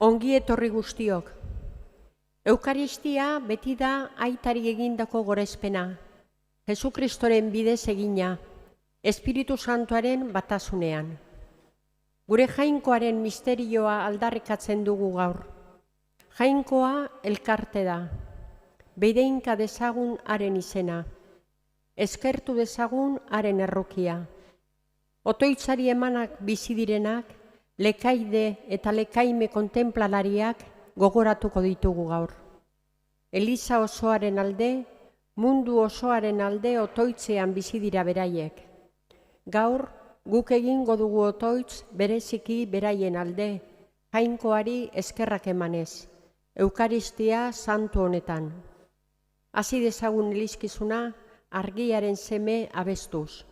Ongi etorri guztiok. Eukaristia beti da aitari egindako gorezpena, Jesukristoren bidez egina, Espiritu Santuaren batasunean. Gure jainkoaren misterioa aldarrikatzen dugu gaur. Jainkoa elkarte da, beideinka dezagun haren izena, eskertu dezagun haren errukia. Otoitzari emanak bizi direnak, lekaide eta lekaime kontemplalariak gogoratuko ditugu gaur. Eliza osoaren alde, mundu osoaren alde otoitzean bizi dira beraiek. Gaur, guk egingo dugu otoitz bereziki beraien alde, jainkoari eskerrak emanez, Eukaristia santu honetan. Hasi dezagun elizkizuna argiaren seme abestuz.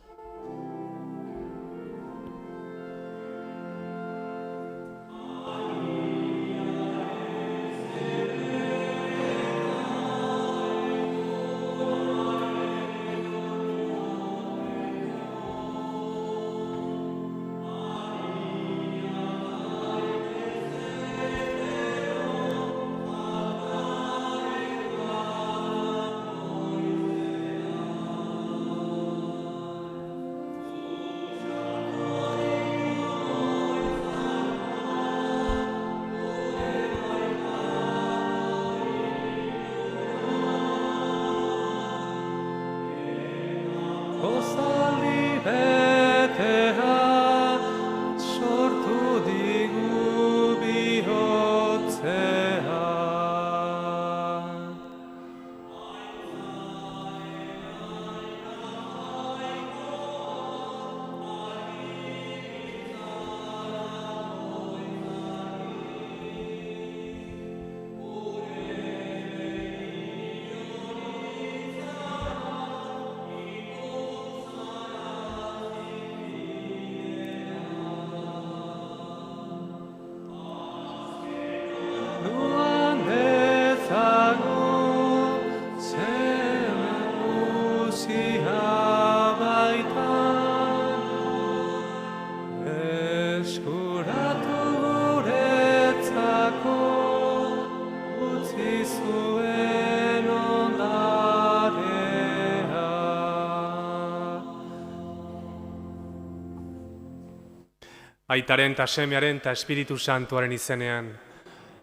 Aitaren eta Semearen eta Espiritu Santuaren izenean.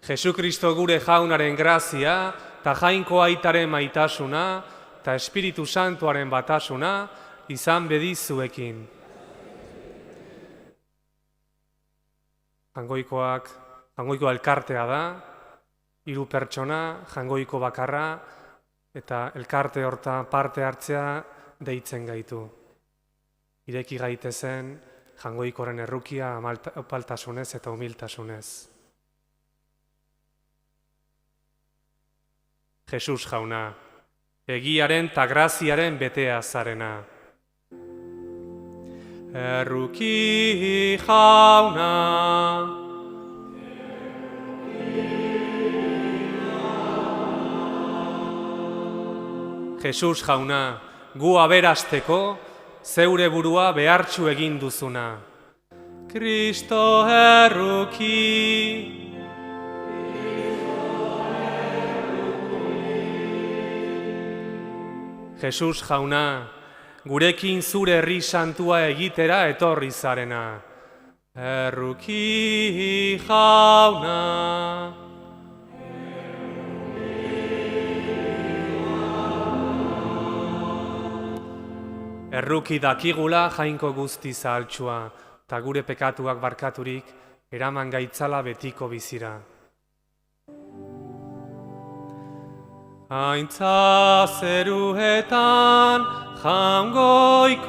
Jesukristo gure jaunaren grazia, eta jainko aitaren maitasuna, eta Espiritu Santuaren batasuna, izan bedizuekin. Jangoiko elkartea da, 3 pertsona, jangoiko bakarra, eta elkarte horta parte hartzea deitzen gaitu. Ireki gaitezen, jangoikoren errukia apaltasunez eta humiltasunez. Jesus jauna, egiaren eta graziaren betea zarena. Erruki jauna, Jesus jauna, gu aberasteko, zeure burua behartxu egin duzuna. Kristo erruki. Jesus jauna, gurekin zure herri santua egitera etorri zarena. Erruki jauna. Erruki dakigula jainko guzti zahaltsua, eta gure pekatuak barkaturik, eraman gaitzala betiko bizira. Aintza zeruetan jangoikoari,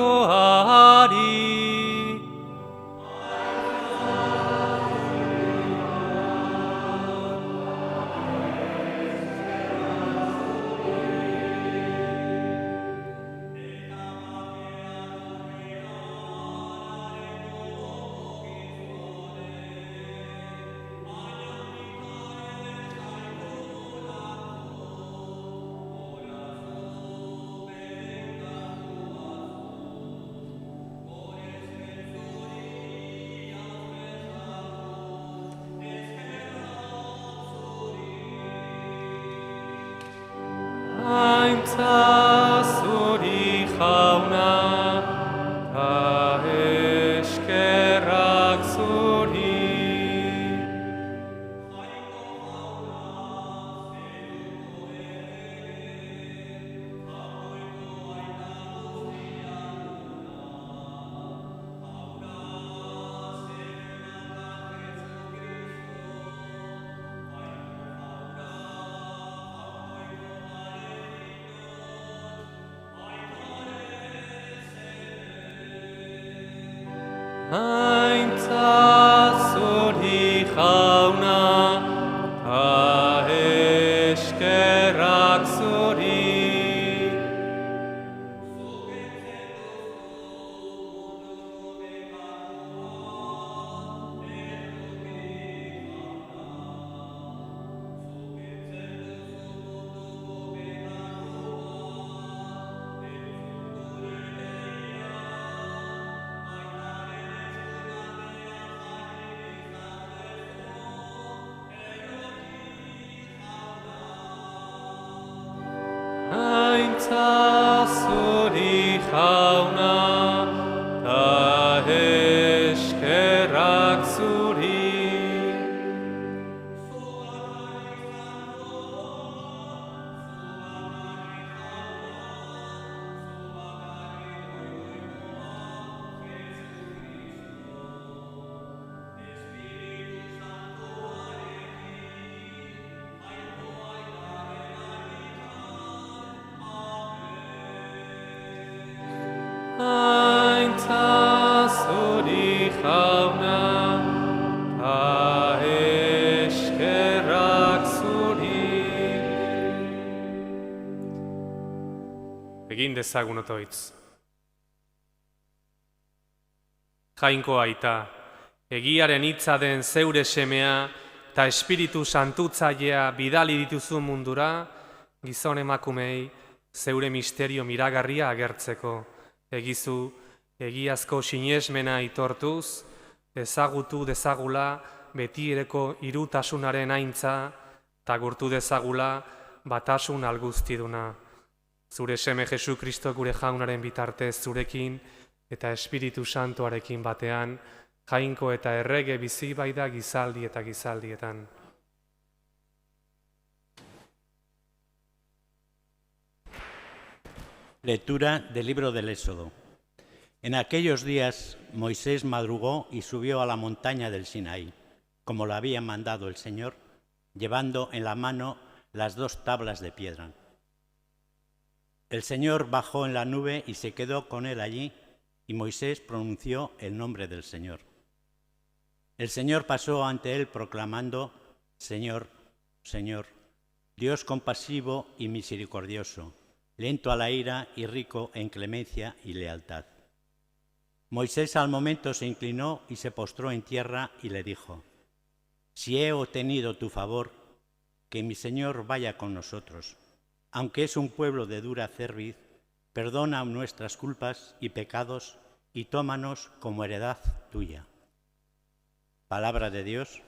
Aintza zuri jauna, ta eskerrak zuri. Aintza zuri jauna, ta eskerrak zuri. Aintza zuri jauna, ta eskerrak zuri. Aintza zuri jauna, ta eskerrak zuri. Egin dezagun otoitz. Jainko aita, egiaren hitza den zeure semea eta Espiritu Santutzailea bidali dituzu mundura, gizon emakumei zeure misterio miragarria agertzeko. Egizu, egiazko sinesmena itortuz, ezagutu dezagula betiereko irutasunaren aintza, eta gurtu dezagula batasun alguztiduna. Zure seme Jesu Kristo gure jaunaren bitartez zurekin eta Espiritu Santuarekin batean, jainko eta errege bizi baida gizaldi eta gizaldietan. Lectura del libro del Éxodo. En aquellos días Moisés madrugó y subió a la montaña del Sinaí, como lo había mandado el Señor, llevando en la mano las 2 tablas de piedra. El Señor bajó en la nube y se quedó con él allí, y Moisés pronunció el nombre del Señor. El Señor pasó ante él proclamando: Señor, Señor, Dios compasivo y misericordioso, lento a la ira y rico en clemencia y lealtad. Moisés al momento se inclinó y se postró en tierra y le dijo: Si he obtenido tu favor, que mi Señor vaya con nosotros. Aunque es un pueblo de dura cerviz, perdona nuestras culpas y pecados y tómanos como heredad tuya. Palabra de Dios.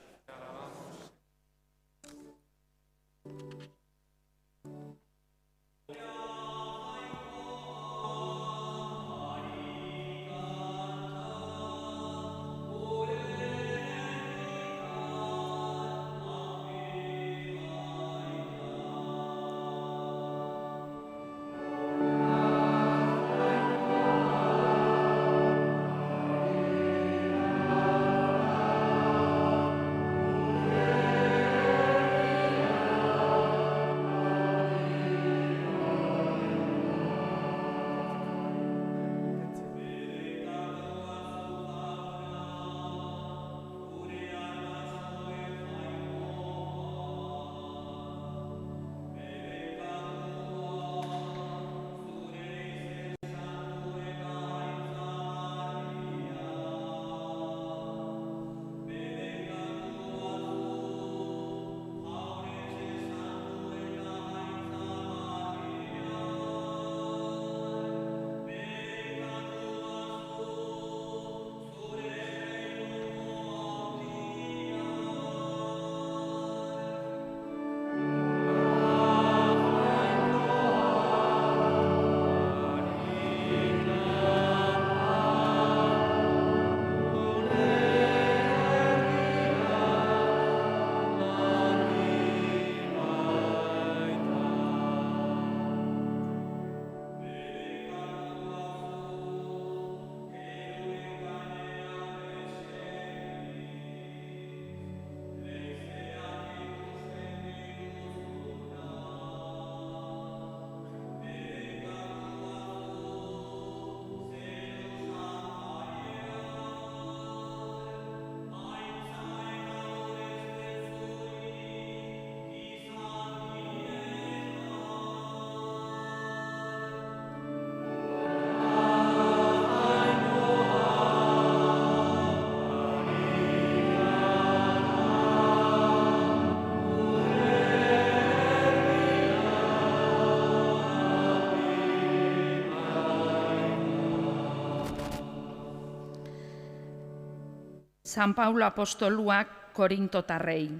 San Paulo apostoluak Korintotarrei.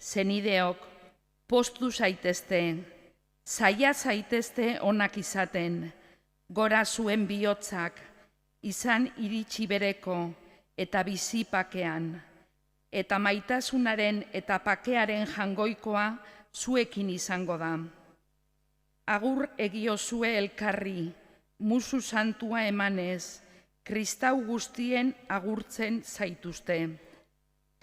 Zenideok, postu zaitezte, zaila zaitezte onak izaten, gora zuen bihotzak, izan iritsi bereko eta bizi pakean, eta maitasunaren eta pakearen jangoikoa zuekin izango da. Agur egiozue elkarri, musu santua emanez, kristau guztien agurtzen zaituzte.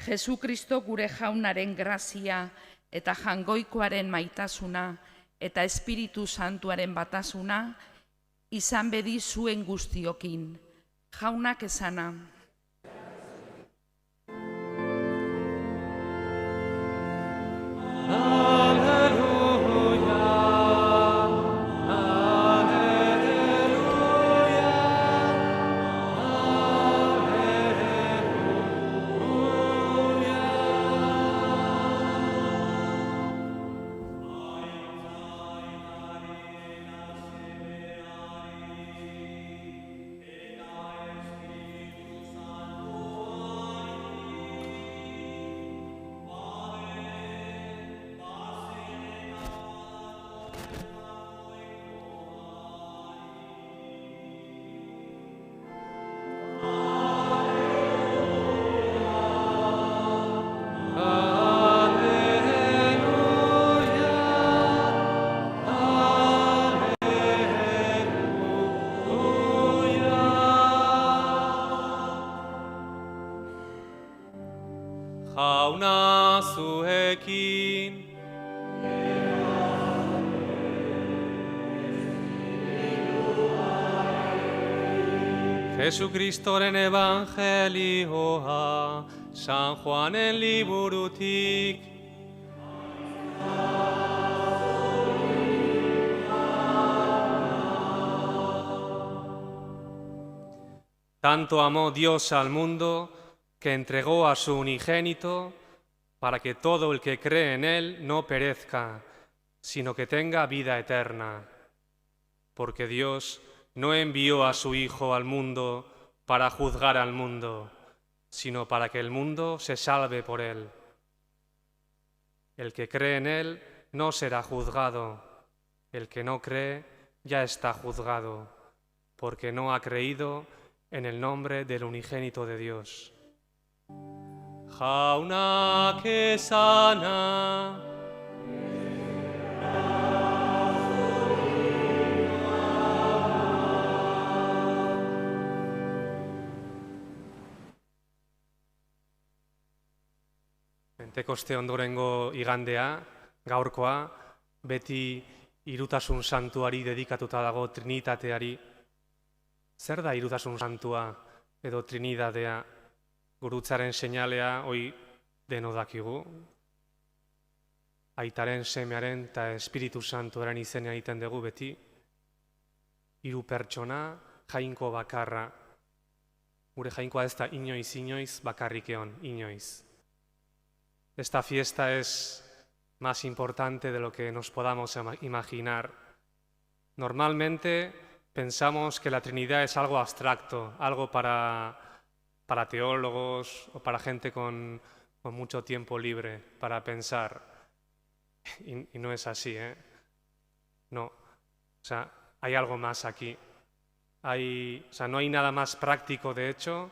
Jesukristo gure jaunaren grazia eta jangoikoaren maitasuna eta Espiritu Santuaren batasuna izan bedi zuen guztiokin. Jaunak esana. Jauna zuekin. Jesukristoren evangelioa, San Juanen liburutik. Tanto amó Dios al mundo que entregó a su unigénito para que todo el que cree en él no perezca, sino que tenga vida eterna. Porque Dios no envió a su Hijo al mundo para juzgar al mundo, sino para que el mundo se salve por él. El que cree en él no será juzgado, el que no cree ya está juzgado, porque no ha creído en el nombre del unigénito de Dios. Jauna que sana. Pentekoste ondorengo igandea, gaurkoa, beti hirutasun santuari dedikatuta dago, Trinitateari. Zer da hirutasun santua edo Trinidadea? Gurutzaren seinalea hoi deno dakigu. Aitaren, Semearen eta Espiritu Santuaren izenean egiten dugu beti. Hiru pertsona, jainko bakarra. Gure jainkoa ez da inoiz bakarrik egon, inoiz. Esta fiesta es más importante de lo que nos podamos imaginar. Normalmente pensamos que la Trinidad es algo abstracto, algo para teólogos o para gente con mucho tiempo libre para pensar. Y no es así, ¿eh? No. O sea, hay algo más aquí. No hay nada más práctico, de hecho,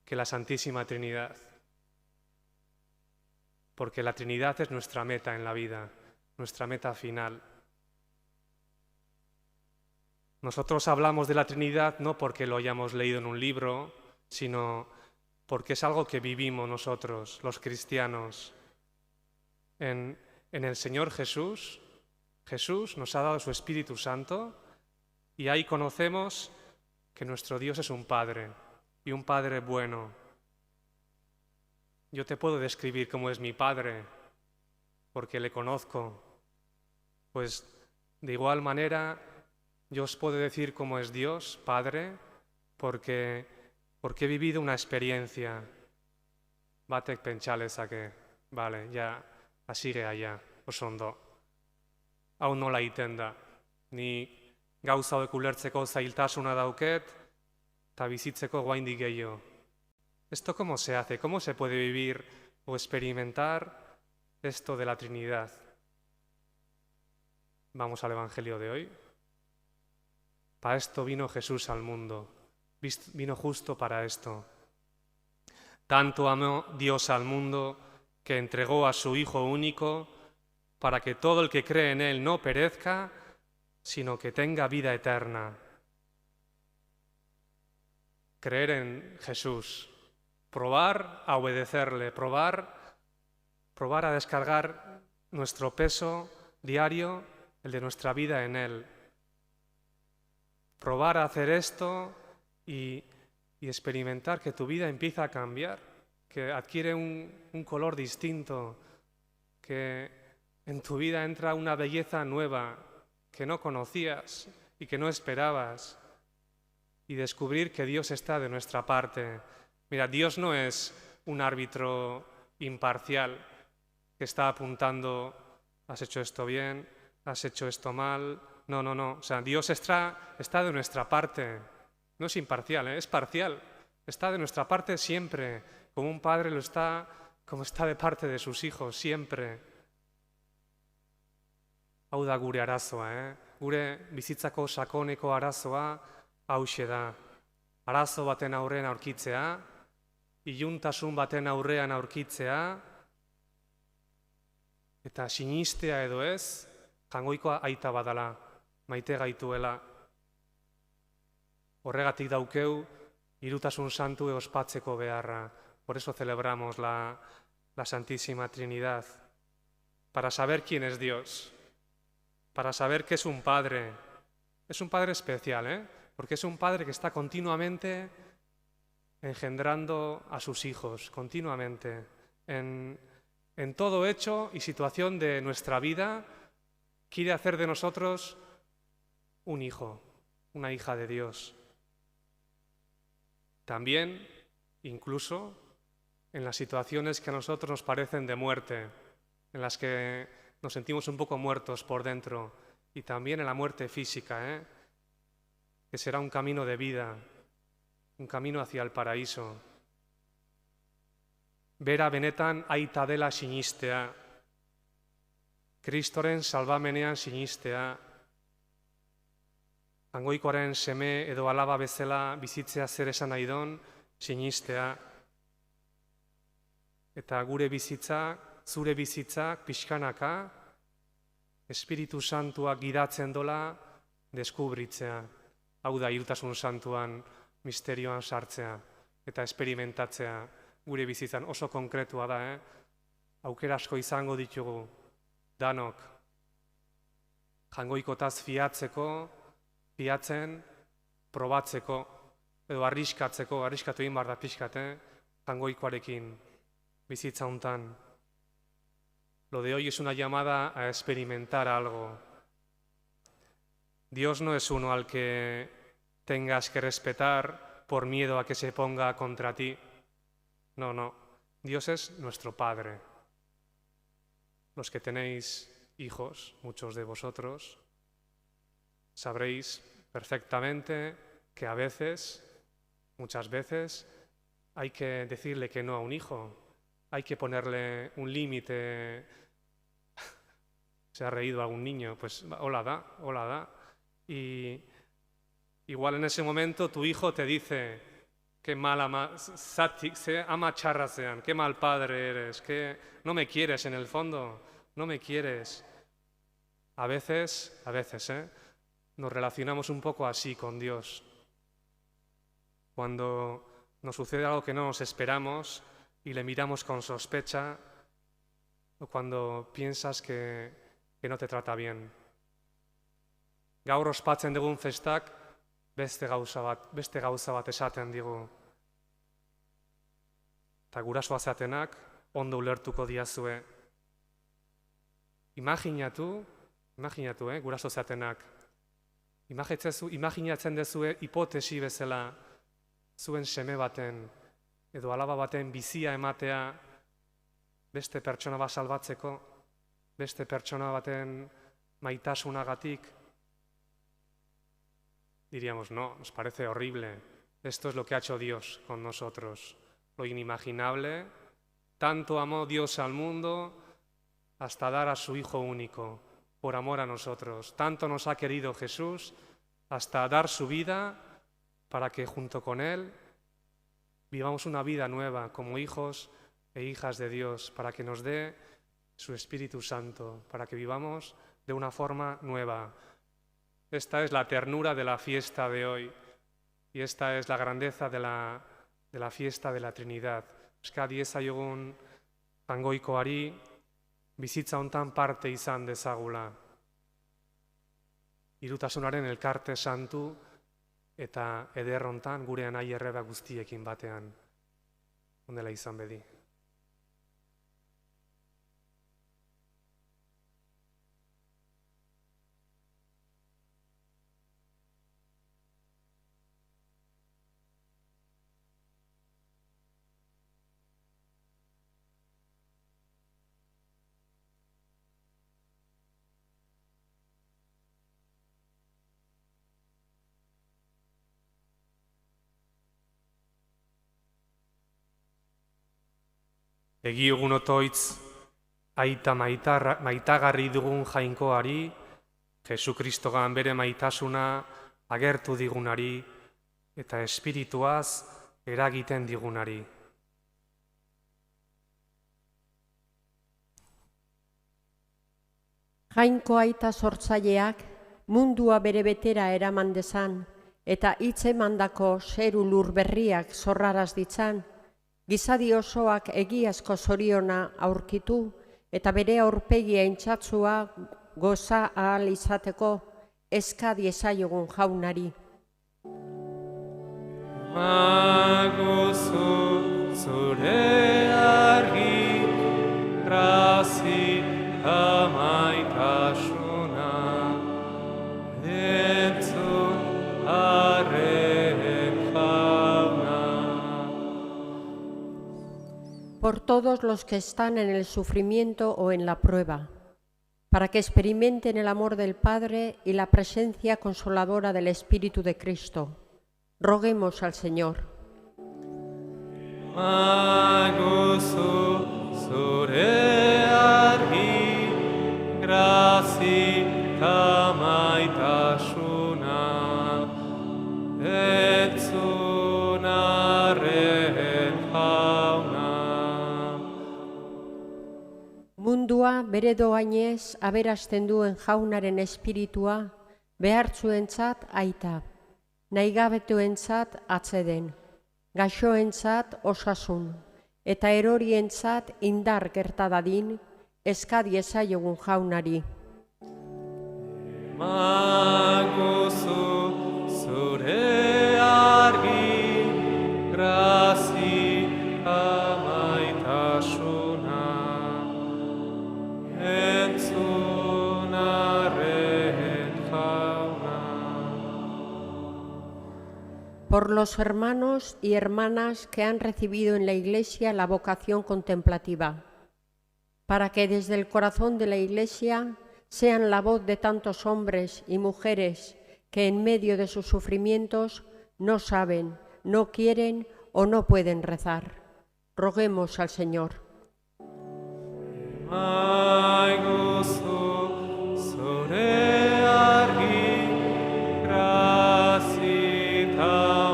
que la Santísima Trinidad. Porque la Trinidad es nuestra meta en la vida, nuestra meta final. Nosotros hablamos de la Trinidad no porque lo hayamos leído en un libro, sino porque es algo que vivimos nosotros, los cristianos. En el Señor Jesús, Jesús nos ha dado su Espíritu Santo y ahí conocemos que nuestro Dios es un Padre y un Padre bueno. Yo te puedo describir cómo es mi Padre porque le conozco. Pues de igual manera yo os puedo decir cómo es Dios, Padre, porque he vivido una experiencia. Batek pentsale vale, ya, sigue allá, oso ondo. Hau nola egiten da. Ni gauza hauek ulertzeko zailtasuna dauket, eta bizitzeko oraindik gehiago. ¿Esto cómo se hace? ¿Cómo se puede vivir o experimentar esto de la Trinidad? Vamos al Evangelio de hoy. Para esto vino Jesús al mundo, vino justo para esto. Tanto amó Dios al mundo que entregó a su Hijo único para que todo el que cree en Él no perezca, sino que tenga vida eterna. Creer en Jesús, probar a obedecerle, probar a descargar nuestro peso diario, el de nuestra vida en Él. Probar a hacer esto y experimentar que tu vida empieza a cambiar, que adquiere un color distinto, que en tu vida entra una belleza nueva que no conocías y que no esperabas, y descubrir que Dios está de nuestra parte. Mira, Dios no es un árbitro imparcial que está apuntando, has hecho esto bien, has hecho esto mal. No. O sea, Dios está de nuestra parte. No es imparcial, es parcial. Está de nuestra parte siempre, como un padre lo está, como está de parte de sus hijos, siempre. Hau da gure arazoa, Gure bizitzako sakoneko arazoa hauxe da. Arazo baten aurrean aurkitzea, iluntasun baten aurrean aurkitzea, eta sinistea edo ez, jangoikoa aita badala, maite gaituela. Horregatik daukeu, hirutasun santu ospatzeko beharra. Por eso celebramos la Santísima Trinidad. Para saber quién es Dios. Para saber que es un Padre. Es un Padre especial, porque es un Padre que está continuamente engendrando a sus hijos, continuamente. En todo hecho y situación de nuestra vida, quiere hacer de nosotros un hijo, una hija de Dios. También, incluso, en las situaciones que a nosotros nos parecen de muerte, en las que nos sentimos un poco muertos por dentro, y también en la muerte física, que será un camino de vida, un camino hacia el paraíso. Bera benetan aita dela sinistea, Kristoren salbamenean sinistea, Jangoikoaren seme edo alaba bezala bizitzea zer esan nahi don, sinistea. Eta gure bizitzak, zure bizitzak, pixkanaka, Espiritu Santuak gidatzen dola deskubritzea. Hau da, hirutasun santuan misterioan sartzea eta esperimentatzea gure bizitzan oso konkretua da, Aukera asko izango ditugu, danok, jangoikotaz fiatzen, probatzeko, edo arriskatu egin behar da pixkat, jangoikoarekin, bizitza hontan. Lo de hoy es una llamada a experimentar algo. Dios no es uno al que tengas que respetar por miedo a que se ponga contra ti. No. Dios es nuestro Padre. Los que tenéis hijos, muchos de vosotros, sabréis perfectamente que a veces, muchas veces, hay que decirle que no a un hijo, hay que ponerle un límite. Se ha reído algún niño, pues hola da. Y igual en ese momento tu hijo te dice, qué mal ama txarrazean, qué mal padre eres, que no me quieres en el fondo, no me quieres. A veces, nos relacionamos un poco así con Dios. Cuando nos sucede algo que no nos esperamos y le miramos con sospecha, o cuando piensas que no te trata bien. Gaur ospatzen dugun festak beste gauza bat esaten digu. Eta gurasoa zatenak ondo ulertuko diazue. Imaginatzen dezue hipotesi bezala zuen seme baten edo alaba baten bizia ematea beste pertsona bat salbatzeko, beste pertsona baten maitasunagatik. Diríamos, no, nos parece horrible. Esto es lo que ha hecho Dios con nosotros. lo inimaginable. Tanto amó Dios al mundo hasta dar a su Hijo único, por amor a nosotros. Tanto nos ha querido Jesús hasta dar su vida para que junto con Él vivamos una vida nueva como hijos e hijas de Dios, para que nos dé su Espíritu Santo, para que vivamos de una forma nueva. Esta es la ternura de la fiesta de hoy y esta es la grandeza de la fiesta de la Trinidad. Eska diezaiogun jangoikoari bizitza hontan parte izan dezagula. Hirutasunaren elkarte santu eta eder hontan gure anai erreba guztiekin batean. Honela izan bedi. Egiogun otoitz aita maitagarri dugun jainkoari, Jesukristogan bere maitasuna agertu digunari eta espirituaz eragiten digunari. Jainko aita sortzaileak mundua bere betera eraman dezan eta hitz emandako zeru lur berriak zorraraz ditzan, gizadi osoak egiazko zoriona aurkitu eta bere aurpegia intzatzua goza ahal izateko eska diezaiogun jaunari. Magozu zure argi, grazia maitasuna, entzun arren jauna. Por todos los que están en el sufrimiento o en la prueba, para que experimenten el amor del Padre y la presencia consoladora del Espíritu de Cristo. Roguemos al Señor. Magozu zure argi, grazia maitasuna, entzun arren jauna. Mundua bere doainez aberasten duen jaunaren espiritua behartzuentzat aita, nahigabetuentzat atseden, gaixoentzat osasun, eta erorientzat indar gerta dadin eska diezaiogun jaunari. Magozu zure argi, grazia maitasuna, entzun arren jauna. Por los hermanos y hermanas que han recibido en la Iglesia la vocación contemplativa, para que desde el corazón de la Iglesia sean la voz de tantos hombres y mujeres que en medio de sus sufrimientos no saben, no quieren o no pueden rezar. Roguemos al Señor. Magozu zure argi, grazia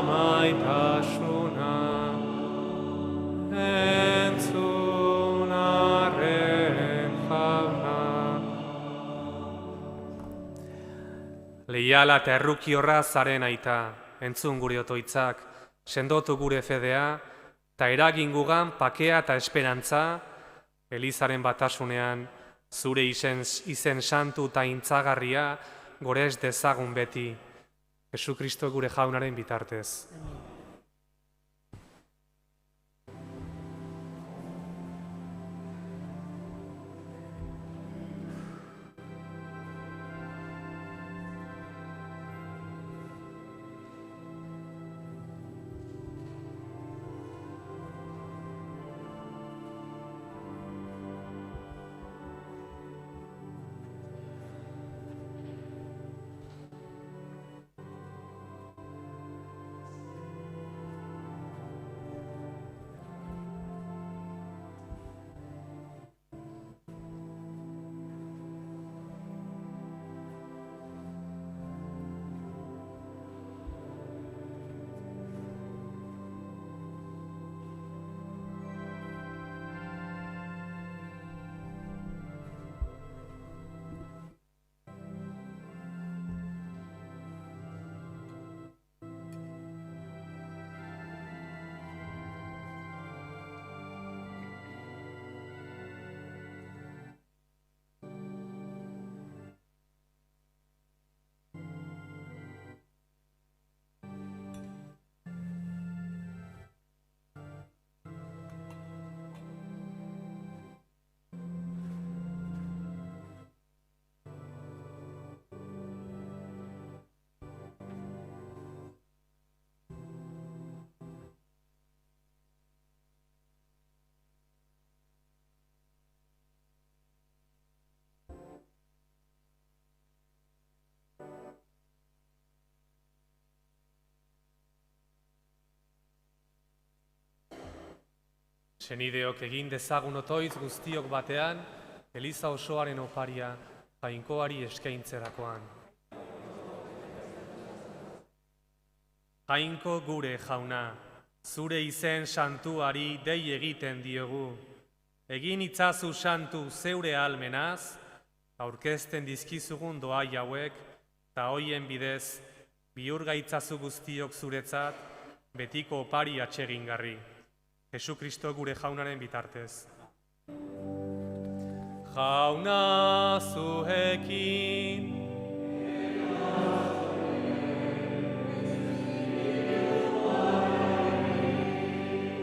maitasuna, entzun arren jauna. Leiala eta errukiorra zaren aita, entzun gure otoitzak, sendotu gure fedea, eta eragin gugan pakea eta esperantza, Elizaren batasunean, zure izen santu eta intzagarria gorez dezagun beti, Jesukristo gure jaunaren bitartez. Senideok egin dezagun otoiz guztiok batean, Eliza osoaren oparia Jainkoari eskaintzerakoan. Jainko gure jauna, zure izen santuari dei egiten diogu. Egin itzazu santu zeure almenaz, aurkezten dizkizugun doai hauek, eta hoien bidez, bihur gaitzazu guztiok zuretzat, betiko opari atsegingarri. Jesukristo gure jaunaren bitartez. Jauna zuekin,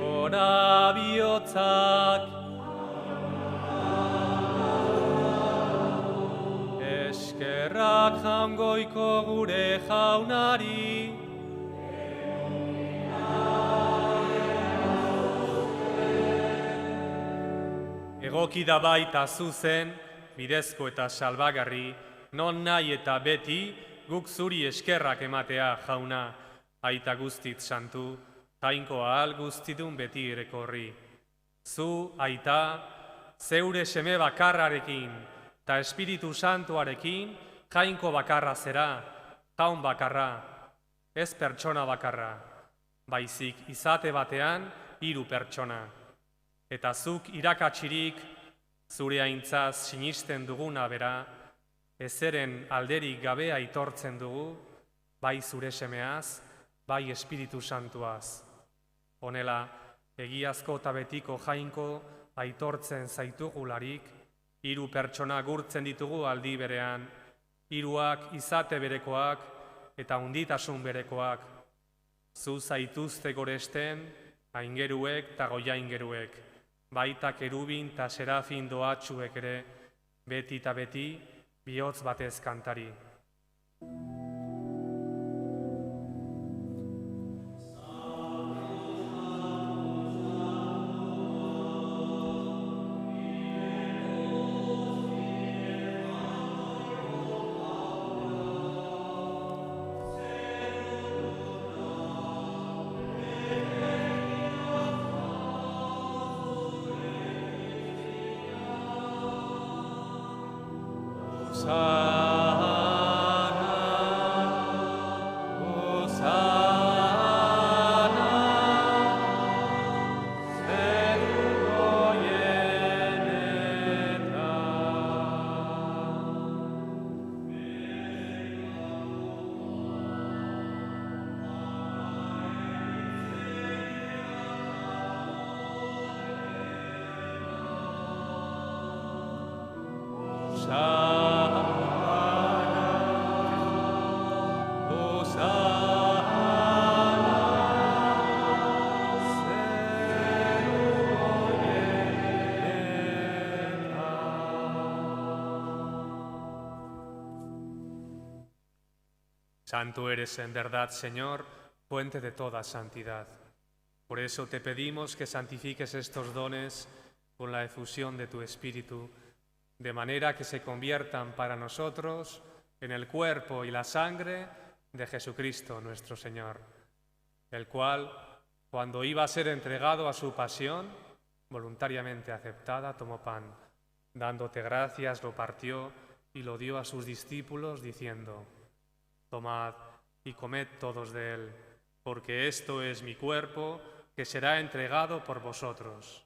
ora bihotzak, eskerrak jangoiko gure jaunari, egoki da baita zuzen, bidezko eta salbagarri, non nahi eta beti, guk zuri eskerrak ematea jauna, aita guztit santu, Jainko ahal guztidun beti erekorri. Zu, aita, zeure seme bakarrarekin, eta Espiritu Santuarekin, Jainko bakarra zera, jaun bakarra, ez pertsona bakarra, baizik izate batean 3 pertsona. Eta zuk irakatsirik, zure aintzaz sinisten duguna bera, ezeren alderik gabe aitortzen dugu, bai zure semeaz, bai Espiritu Santuaz. Honela, egiazko eta betiko Jainko aitortzen zaitugularik, 3 pertsona gurtzen ditugu aldi berean, 3 izate berekoak eta hunditasun berekoak. Zu zaituzte goresten, aingeruek eta goiaingeruek, baita kerubin eta serafin doatxuek ere, beti eta beti, bihotz batez kantari. Santo eres en verdad, Señor, fuente de toda santidad. Por eso te pedimos que santifiques estos dones con la efusión de tu Espíritu, de manera que se conviertan para nosotros en el cuerpo y la sangre de Jesucristo nuestro Señor, el cual, cuando iba a ser entregado a su pasión, voluntariamente aceptada, tomó pan, dándote gracias, lo partió y lo dio a sus discípulos, diciendo: tomad y comed todos de él, porque esto es mi cuerpo, que será entregado por vosotros.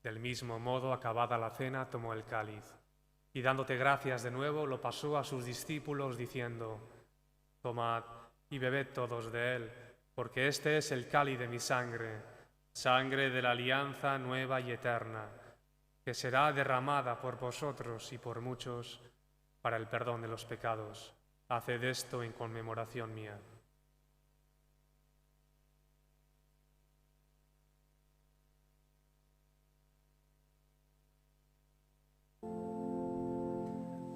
Del mismo modo, acabada la cena, tomó el cáliz, y dándote gracias de nuevo, lo pasó a sus discípulos, diciendo: tomad y bebed todos de él, porque este es el cáliz de mi sangre, sangre de la alianza nueva y eterna, que será derramada por vosotros y por muchos para el perdón de los pecados. Haced esto en conmemoración mía.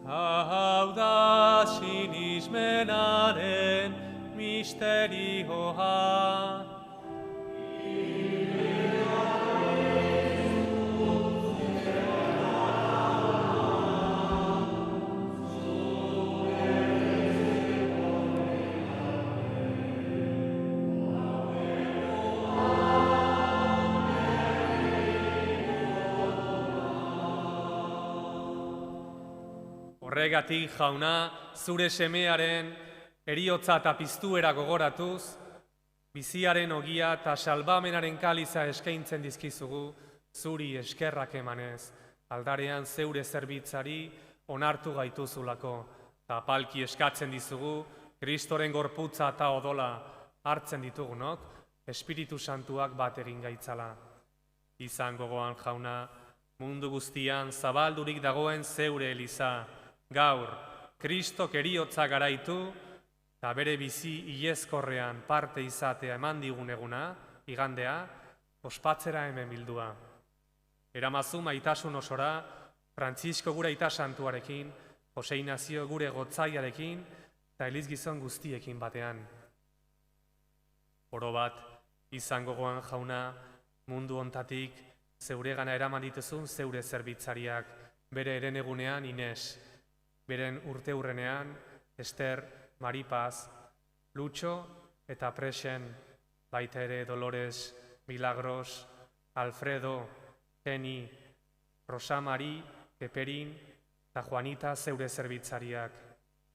Hau da sinismenaren misterioa. Horregatik, jauna, zure semearen eriotza eta piztuera gogoratuz, biziaren ogia eta salbamenaren kaliza eskaintzen dizkizugu, zuri eskerrak emanez, aldarean zeure zerbitzari onartu gaituzulako, eta apalki eskatzen dizugu, Kristoren gorputza eta odola hartzen ditugunok, Espiritu Santuak bat egin gaitzala. Izan gogoan, jauna, mundu guztian zabaldurik dagoen zeure eliza, gaur, Kristok eriotza garaitu, eta bere bizi ilezkorrean parte izatea eman digun eguna, igandea, ospatzera hemen bildua. Eramazu maitasun osora, Frantzisko gure aita santuarekin, Jose Inazio gure gotzaiarekin, eta elizgizon guztiekin batean. Oro bat, izan gogoan, jauna, mundu ontatik, zeuregana eraman dituzun zeure zerbitzariak, bere herenegunean Ines, beren urteurrenean Ester, Maripaz, Lutxo eta Presen, baita ere Dolores, Milagros, Alfredo, Jenny, Rosa Mari, Peperin eta Juanita zeure zerbitzariak.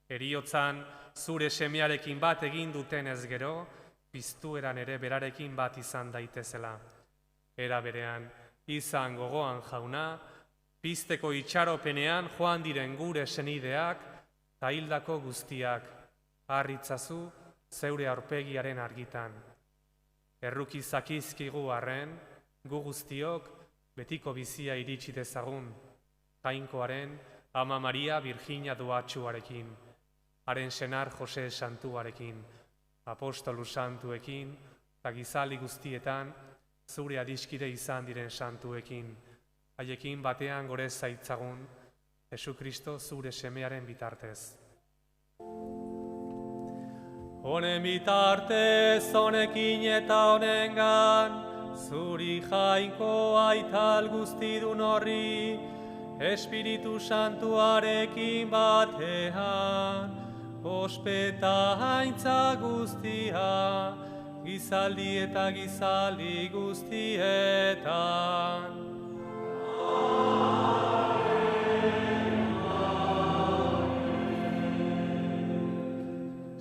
Heriotzan zure semearekin bat egin duten ez gero, piztueran ere berarekin bat izan daitezela. Era berean, izan gogoan, jauna, pizteko itxaropenean joan diren gure senideak eta hildako guztiak, harritzazu zeure aurpegiaren argitan. Erruki zakizkigu arren, gu guztiok betiko bizia iritsi dezagun, Jainkoaren Ama Maria Virginia Duatxuarekin, haren senar Jose Santuarekin, apostolu santuekin, eta gizali guztietan zure adiskide izan diren santuekin, haiekin batean gorez zaitzagun, Jesu Kristo zure semearen bitartez. Honen bitartez, honekin eta honengan, zuri Jainko aital guztidun horri, Espiritu Santuarekin batean, ospeta haintza guztia, gizaldi eta gizali guztietan.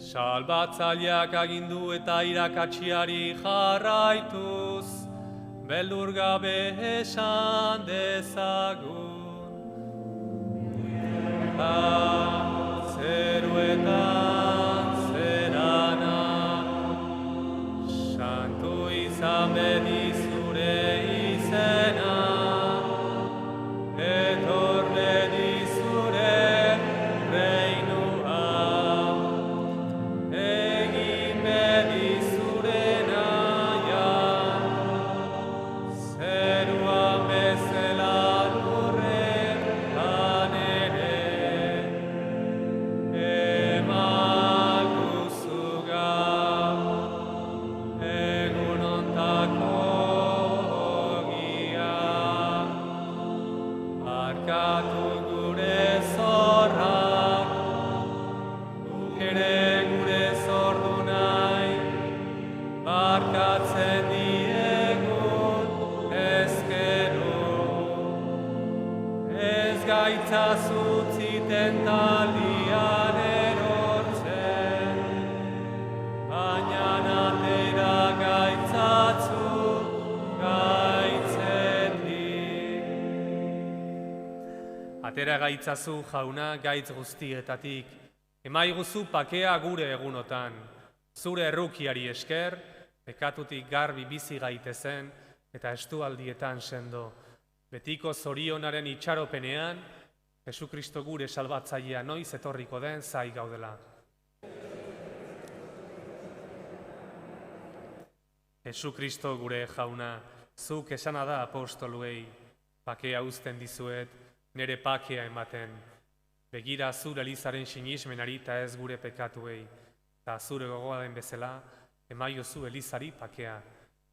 Salbatzaileak agindu eta irakatsiari jarraituz, beldur gabe esan dezagun. Zeruetan zerana, santu izan bedi zure izena, etor bedi zure reinua, egin bedi zure nahian, zeruan bezala lurretan ere, emaguzu gaur, egun ontako ogia, barkatu gure zorrak, guk ere gure zordu nahi, barkatzen diegun ezkero. Ez gaitzazuten talian erortzen, baina atera gaitzatzu gaitzetik. Atera gaitzazu, jauna, gaitz guztietatik, emaiguzu pakea gure egunotan, zure errukiari esker, pekatutik garbi bizi gaitezen eta estualdietan sendo. Betiko zorionaren itxaropenean, Jesu Kristo gure salbatzailea noiz etorriko den zai gaudela. Jesu Kristo gure jauna, zuk esana da apostoluei, pakea uzten dizuet, nere pakea ematen. Begira zure elizaren sinismenari eta ez gure pekatuei, eta zure gogoa den bezala, emaiozu elizari pakea,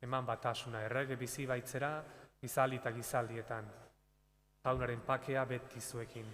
eman batasuna errege bizi baitzera, gizaldi eta gizaldietan. Jaunaren pakea beti zuekin.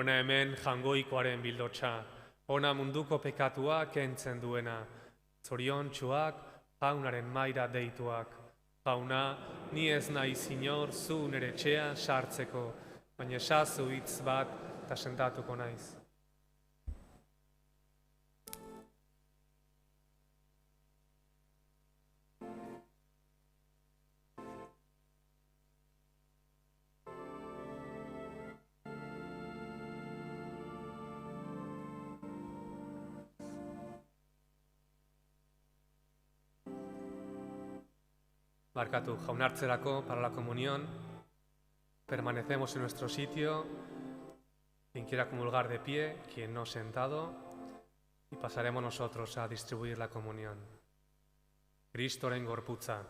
Ona hemen jangoikoaren bildotxa, ona munduko pekatua kentzen duena, zoriontsuak jaunaren maira deituak. Jauna, ni ez naiz inor zu nere etxean sartzeko, baina esazu hitz bat eta sentatuko naiz. Barkatu, jaunartzerako, para la comunión, permanecemos en nuestro sitio, quien quiera comulgar de pie, quien no sentado, y pasaremos nosotros a distribuir la comunión. Kristoren gorputza.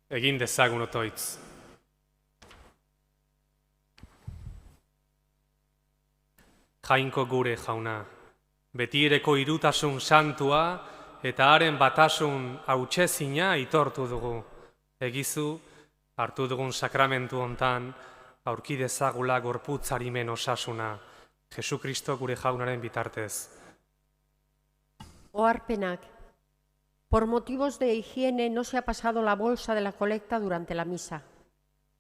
Egin dezagun otoitz. Jainko gure jauna, betiereko irutasun santua eta haren batasun hautsezina aitortu dugu. Egizu, hartu dugun sakramentu hontan, aurki dezagula gorputzarimen osasuna, Jesukristo gure jaunaren bitartez. Oharpenak. Por motivos de higiene no se ha pasado la bolsa de la colecta durante la misa.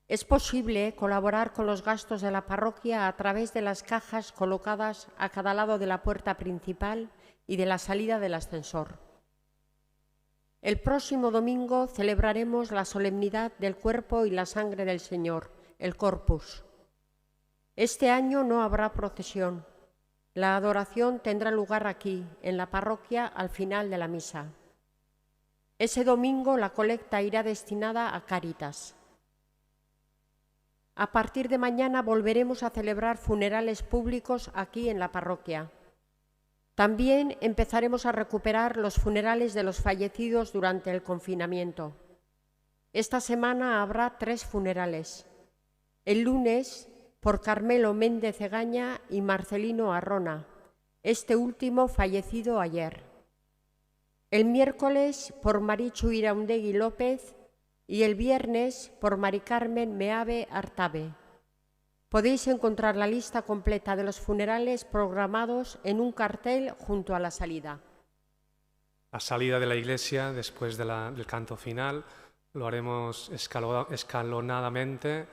Es posible colaborar con los gastos de la parroquia a través de las cajas colocadas a cada lado de la puerta principal y de la salida del ascensor. El próximo domingo celebraremos la solemnidad del cuerpo y la sangre del Señor, el Corpus. Este año no habrá procesión. La adoración tendrá lugar aquí, en la parroquia, al final de la misa. Ese domingo la colecta irá destinada a Cáritas. A partir de mañana volveremos a celebrar funerales públicos aquí en la parroquia. También empezaremos a recuperar los funerales de los fallecidos durante el confinamiento. Esta semana habrá 3 funerales. El lunes por Carmelo Méndez Egaña y Marcelino Arrona, este último fallecido ayer. El miércoles por Marichu Iraundegui López y el viernes por Mari Carmen Meave Artabe. Podéis encontrar la lista completa de los funerales programados en un cartel junto a la salida. La salida de la iglesia, después del canto final, lo haremos escalonadamente,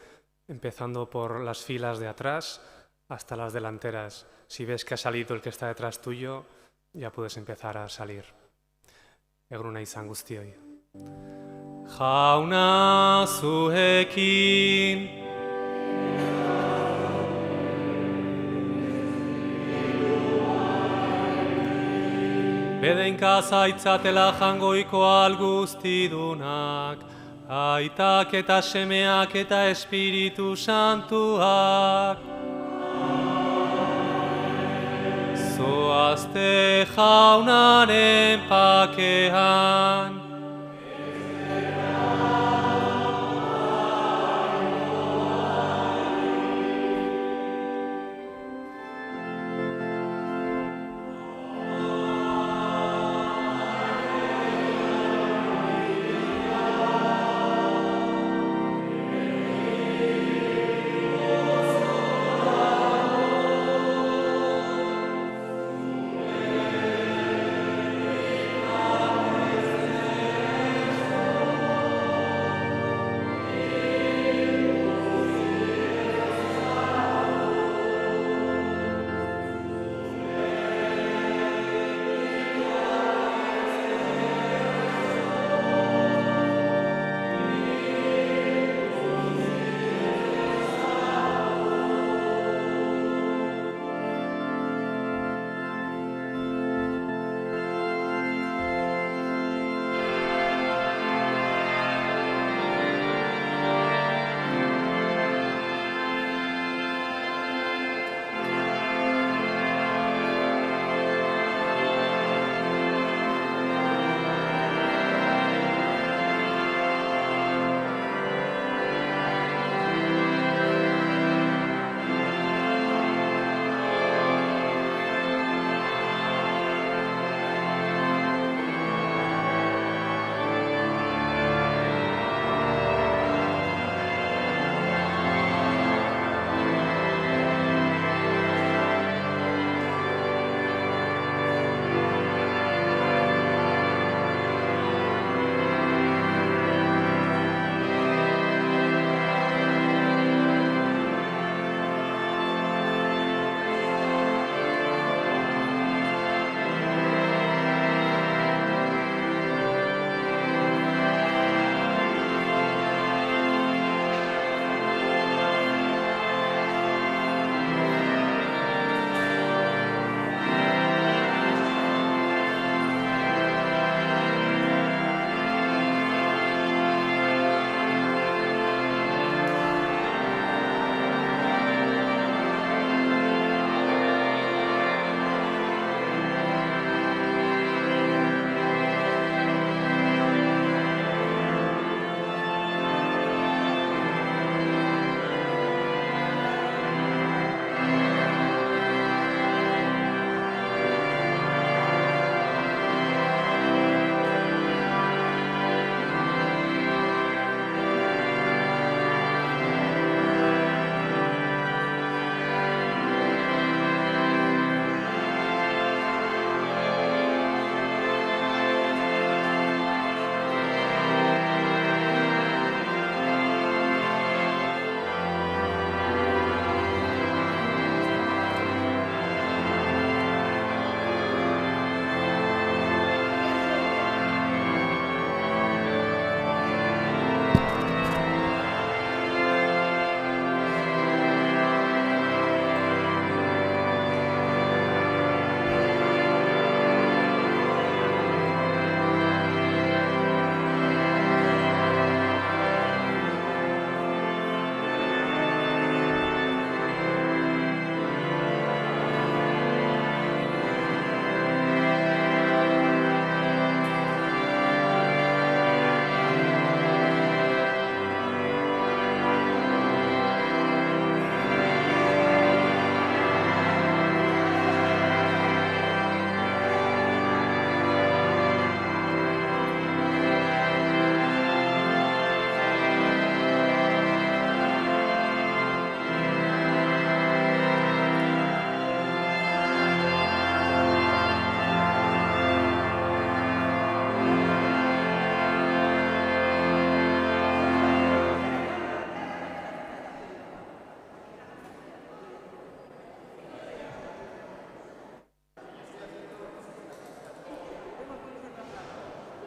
empezando por las filas de atrás hasta las delanteras. Si ves que ha salido el que está detrás tuyo, ya puedes empezar a salir. Egun izan guztioi. Jauna zuekin, bedenka zaitzatela jangoiko alguztidunak, aitak eta semeak eta Espiritu Santuak. Zoazte jaunaren pakean,